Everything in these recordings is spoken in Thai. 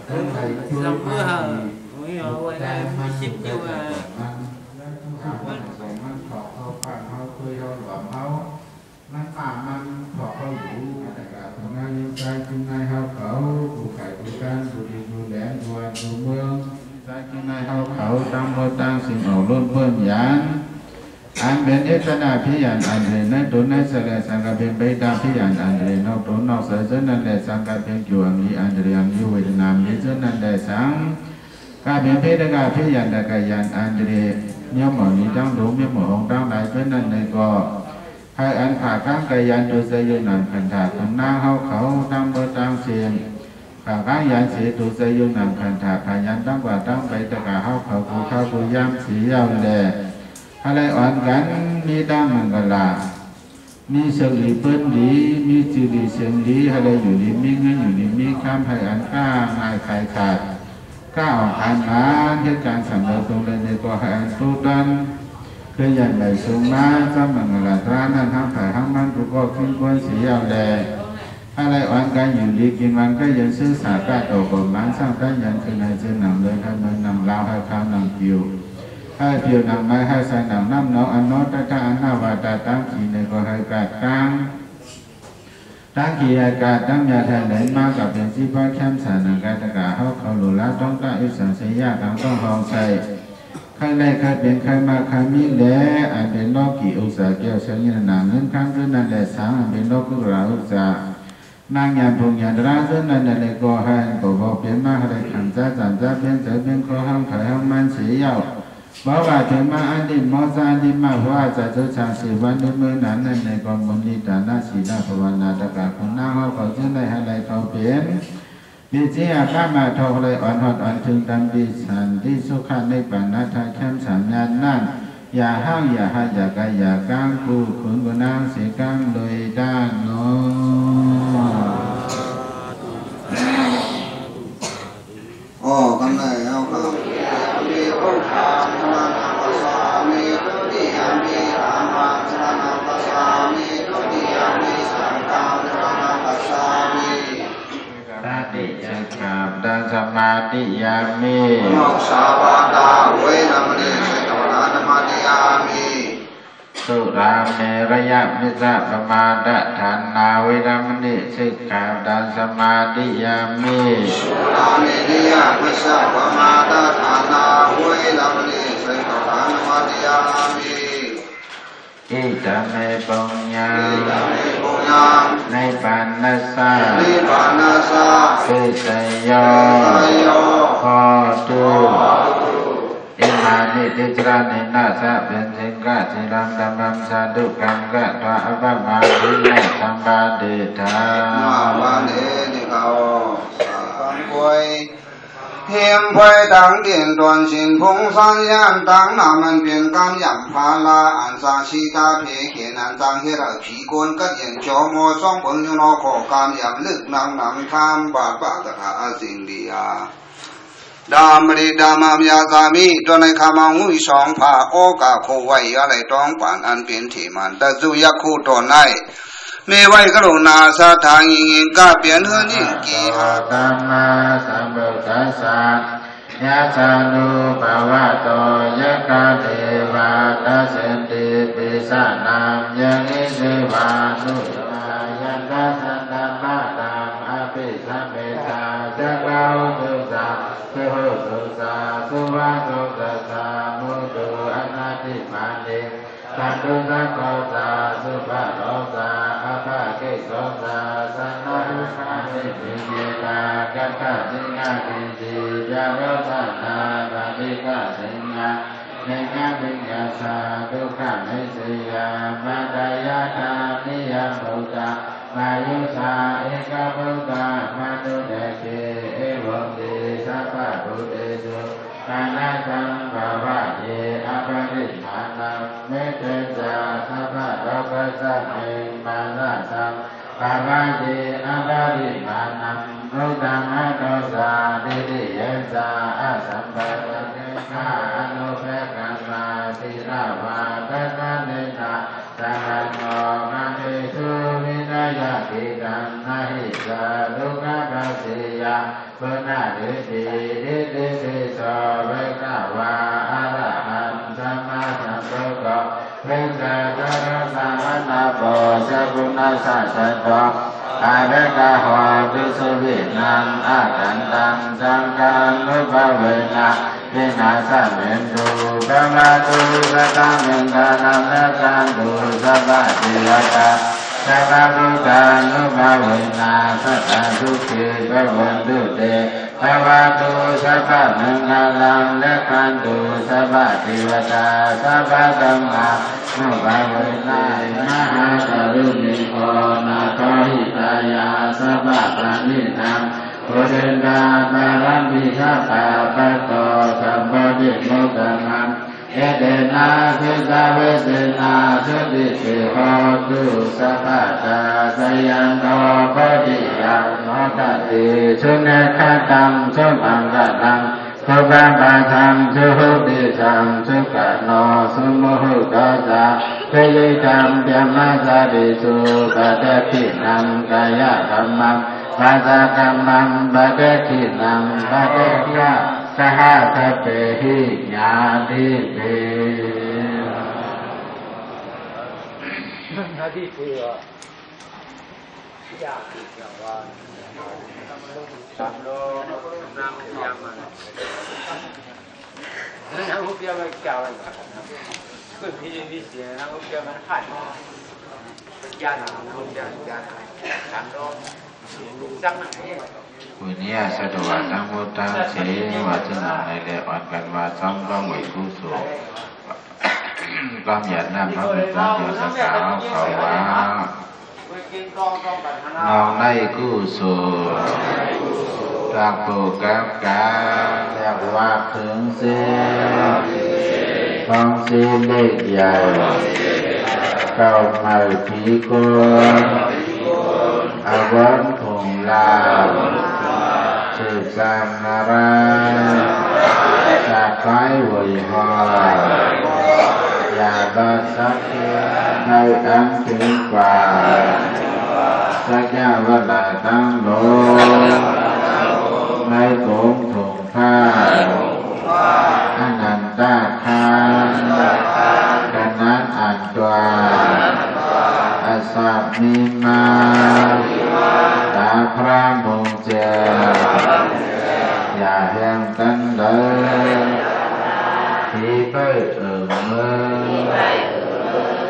เราmưa hờ mới quay lại mới ship vô à มันป่ามันพอเขาอยู่แต่การทำงานยังใจจึงในเฮาเขาผู้ไข่ผู้การผู้ดีผู้แดนผู้วันผู้เมืองใจจึงในเฮาเขาตั้งโมตั้งสิ่งออกล้นเพื่อนยานอันเป็นเอตนาพิยานอันเรนในตัวในเสลสังกัดเป็นไปตามพิยานอันเรนนอกตัวนอกเสจนั่นแหละสังกัดเป็นจวงนี้อันเรียงอยู่เวทนามนี้เจนั่นแหละสังการเป็นเพศการพิยานแต่การยานอันเรนเนี่ยหมอนี้ตั้งรู้เนี่ยหมอของตั้งไหนเป็นนั่นในก็ให้อันขาข้างกายันตุเสยนันขันธาตำนางเขาเขาตั้งเบอร์ตั้งเสียงขาข้างยันเสียตุเสยนันขันธาพายันตั้งกว่าตั้งไปตะกาเขาเขาผู้เข้าผู้ย่ำสียาวแดดอะไรอ่อนกันมีตั้งมันกลามีเสียงดีเปิ้นดีมีจืดดีเสียงดีอะไรอยู่ดีมีเงินอยู่ดีมีข้ามให้อันก้าง่ายขายขาดก้าออกอันมาเหตุการณ์สำเร็จตรงเลยในก็ให้อันตุดันเพื่อยันใบสูงมาจำมันละตรานั้นทั้งฝ่ายทั้งมันทุกก็ขึ้นควรสียาวแดงอะไรอ่อนกันอยู่ดีกินวันก็ยังซื้อสาก้าโตกบมันสร้างได้ยันคือในเจ้าหนังเลยให้มันนำลาวให้ข้าวหนังผิวให้ผิวหนังไม้ให้ใส่หนังน้ำน้องอันโนตตาอันนาวาตาตั้งขีในก็ให้กาดกลางตั้งขีอากาศตั้งยาแทนไหนมากกับเป็นที่พ่อแคมสารนังกาตกาเขาเขาหลุดละต้องตั้งอิสระเสียยากต้องห้องใส่ข้างในข้าเป็นข้ามาข้ามีแหล่อันเป็นโลกีอุตสาเกี่ยวเชียงยันหนังเงินข้างขึ้นนั่นแหละสางอันเป็นโลกุราอุตสานางยามพงยันราขึ้นนั่นแหละก็ให้ก็บอกเป็นมาอะไรขันจ้าจันจ้าเป็นเจเป็นข้อห้ามขายห้ามมันเสียยาวบอกว่าถึงมาอันดินมอซาดิมาว่าจะเจ้าชาสิวันในเมื่อนั้นนั่นในกองมณีตานาสีนาภาวนาตกาคุณนางเขาเขาจึงได้ให้อะไรเขาเป็นมีเจ้าข้ามาทองเลยอ่อนหดอ่อนถึงดำดีสันที่สุขาในปัญนาทาเข้มสัญญาณนั่นอย่าห้างอย่าหาอย่ากายอย่ากางกูขุนกุนางเสียกางเลยด้านโน้โอ้กันเลยเอาครับมีองค์การนาปัสสามีตุติยามีธรรมังสรณังปัสสามีตุติยามีสังฆังสรณังปัสสามีตาติจังขับดังสมาธิยามีโมกขาวาตาเวรมณีสิกขาธรรมติยามีสุราเมรยะมิสะปมาดะฐานาเวรมณีสิกขาดังสมาธิยามีสุราเมรยะมิสะปมาดะฐานาเวรมณีสิกขาธรรมติยามีอิจามเมปุญญาในปันนัสสะปิสยโยขอตุอิมานิติจรานินาสะเป็นสิงกะจิรังดัมมัมสาดุกังกะทวะอภมาวิเนสัมปาติธามาวันเอติกาวสังควยเทียมไฟดังเดียนดวนสินพงสัญญาณดังนามันเป็นกำยับพาลาอันสาชีตาเพเขียนอันตังเฮระผีโกนกัดเย็นโจโมสองผลยุโนโคกำยับลึกนางนำทามบาดบาตะขาสิงดีอาดามริดามามยาสามีตัวในคำมังุยสองผาโอกาโคไว้อะไรต้องปานอันเป็นที่มันแต่จุยักคู่ตัวในมีไว้กรุณาสาทางยิงก็เปลี่ยนเฮือนยิ่งกีหาธรรมาสัมพุทธัสสะยะสานุภาวะโตยะกาเทวาตัสสติปิสะนามยังนิเสวานุยายันตัสสะมาตังอภิสัมเมตาจักเราตุสาสุโหตุสาสุวะตุสัสสะมุตุอนาติมานิสันตุสัพพะสาสุภะโรสาอภะเกโสสาสันนะอุปาณิปิเยตากัปปะสิงาปิจิยะโรสานาปะปิกะสิงาเนกะปิกะสาทุกขะเมสยามาตายะธานิยะมุตตะมายุสาเอกะพุตตะมานุเดเกเอวะติสัพพะพุทเตสุกานาสัมภาวะเยอปริธานังเมตตาสัพพะโลกัสสะเมมานะสัมภาวะเยอปริธานังรุตตมะโตสาติติเยสาอะสัมปะเทนะอนุเพกัมมาติราวาตัสสะเนนะสังฆโมมะเมตุวินัยกิตังนะหิสาลุกะกัสสิยา เบนาเดติเดเดเดโสเวกาวาอะระหังสัมมาสัมพุทโธเวกาตระสามนาโปสัพพุนาสัสสะโตอาเวกาหะภิกษุวินังอาคันตังสังฆังนุภเวนะวินาศเมตุปะมาตุสัตตังมิงกานังนะกันตุสัพพะเทวตาสัพพะพุทธานุภเวนะสัตตะสุขีภวันตุเตภวตุสัพพะมังคลังและกันตุสัพพะเทวตาสัพพะธัมมานุภเวนะมหากรุณิโกนาโคหิตายาสัพพะปราณินังโอเดนดาปารัมปิชาปาปะโตสัมปติโมกขังเอเดนะสุตาเวสนาสุติสิโหตุสัพพะตาสยันโตโพธิยังโนตติสุเนคตังสุมังกตังสุปปะทังสุหุติสังสุขโนสุโมหุตตาเตยิตังเปียมัสสะติสุปะเตตินังกายธัมมังปัสสะกัมมังปะเตตินังปะเตยะสหทัพเพหิญาติเตนาทีเดียวอยากอีกอย่างว่าสามโลน้ำยำมันน้ำหุบยำมันเก่าเลยคือพี่ยังดีเสียน้ำหุบยำมันขาดเป็นยาหนังคนยาสามโลจังหนังวันนี้สะดวกทั้งหมดทั้งเสียว่าจะนำในเรื่องอ่อนกันว่าซ้ำก็ไม่กู้สูงก็อยากนำพระพุทธเจ้าสกาวเขาว่าน้องในกู้สูงรักผูกกับการเรียกว่าถึงเสียของสีเล็กใหญ่เก่าใหม่ผีโกนอาวันผงลาสืบสามนาราจากไฟไหวหอยอย่าบาสักในอันถึงกว่าสักยาเวลาตั้งโลในโถงถงผ้าอนันตาคารขนาดอันตัวอาสามีมาตาพระมงเจอย่าแห่งกันเลยผีไปเมือง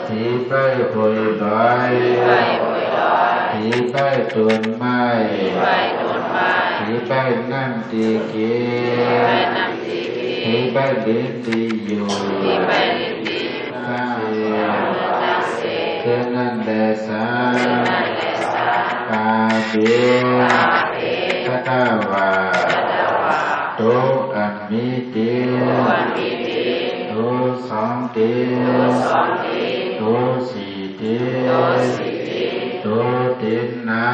ผีไปหวยลอยผีไปตุนไม้ผีไปนั่งตีเกียผีไปดินตีอยู่คือนั่นแหละสาปาปิพระตาวาโตอันมีติโตสองติโตสี่ติโตตินนา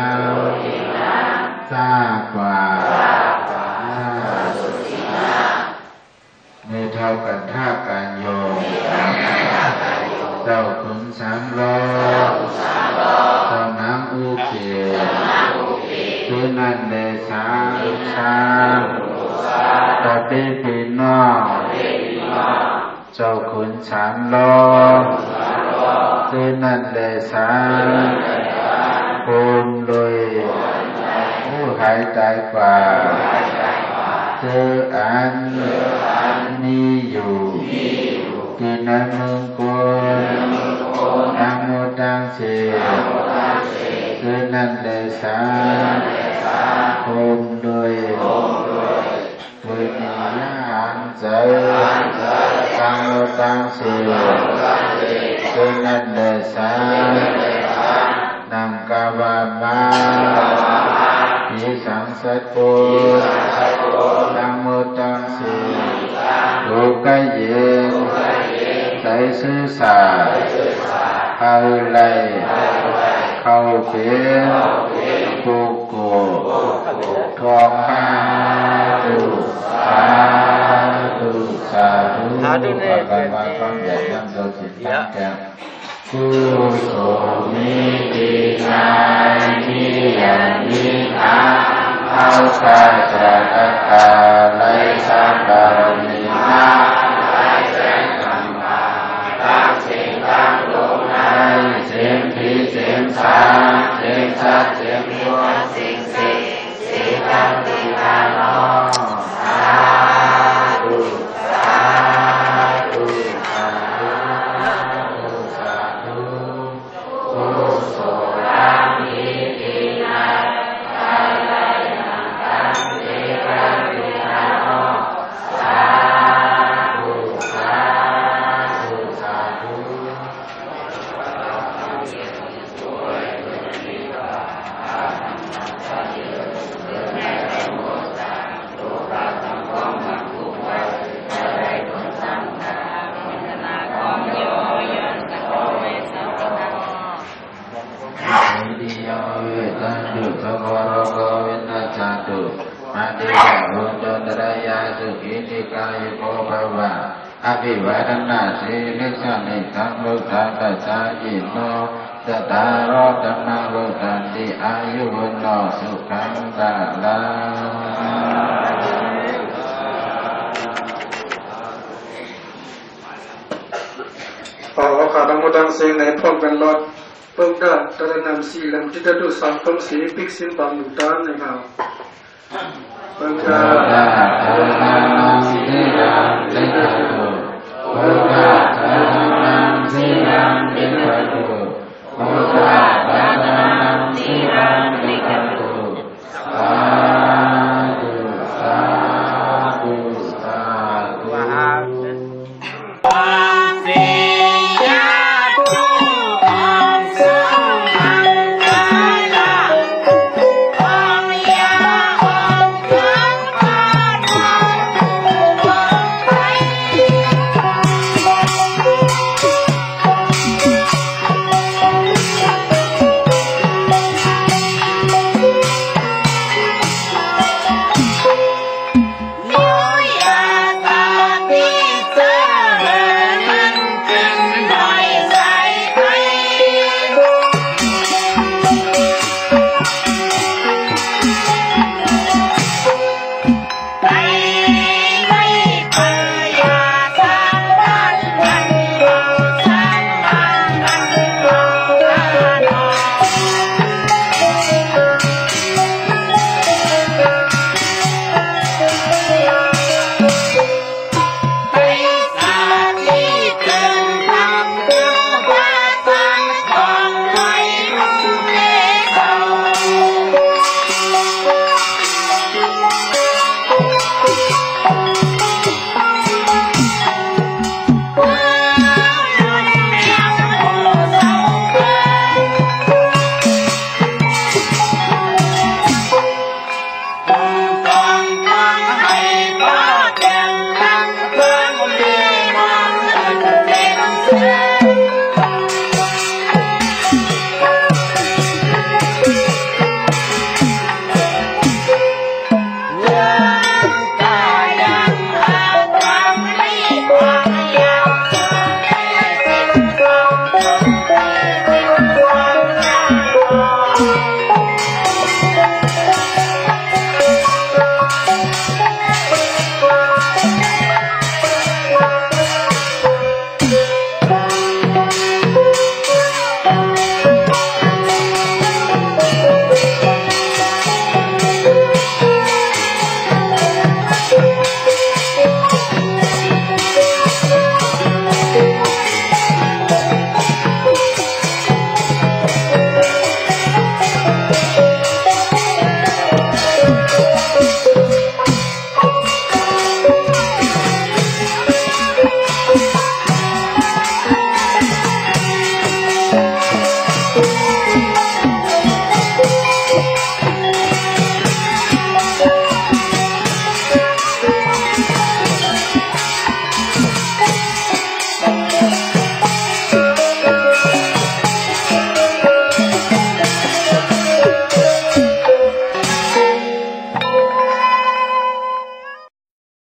จ้ากว่าในเท่ากันท่าการโยมเจ้าขุนสามล้อเจ้าน้ำอุเขียคือนั่นเดชาตาติปีนอเจ้าขุนสามล้อคือนั่นเดชาภูมิโดยผู้หายใจกว่าเจออันนี้อยู่ที่ในเมืองกุลนางโมตังเสคือนั่นเลยสาโฮมโดยวิญญาณใจนางโมตังเสคือนั่นเลยสานางกาวามาปิสังสัตโกนางโมตังเสลูกเย็นใจซื่อสาเข้าไล่เข้าเป็นผูกโกทองมาตุสาธุสาธุขอการว่าความใหญ่ยังโดดจิตตั้งแก่กุศลมีดีงามที่อย่างยิ่งอา เอากาสระกาไลสามบารมีนาไลแสงธรรมะตั้งสิ่งตั้งลงในเสียงผีเสียงสาเสียงชัดเสียงชัวสิ่งสิ่งสีตั้งตีตาโนสาธุสาธุสาธุสาธุโอโสรามิตินาคาลายันตังเอกังตินาโนสาธุสาธุสาธุ ดิโยเวตันตุสวรโกวินาศตุมาติยาโหตุตระยาสุขิติกายุโกภวะอภิวาทนาสีลิสานิสังโลทัสสะยิโนตตารโรตัมมังโลตันติอายุวันโนสุขังตาลาขอขาดังโมดังเสียงในพร้อมกันรอดเพิ่งได้ตระนำสีลำที่จะดูสังคมสีพิกสินบางหนุตานนะครับเพิ่งได้ตระนำสีลำที่จะดูเพิ่งได้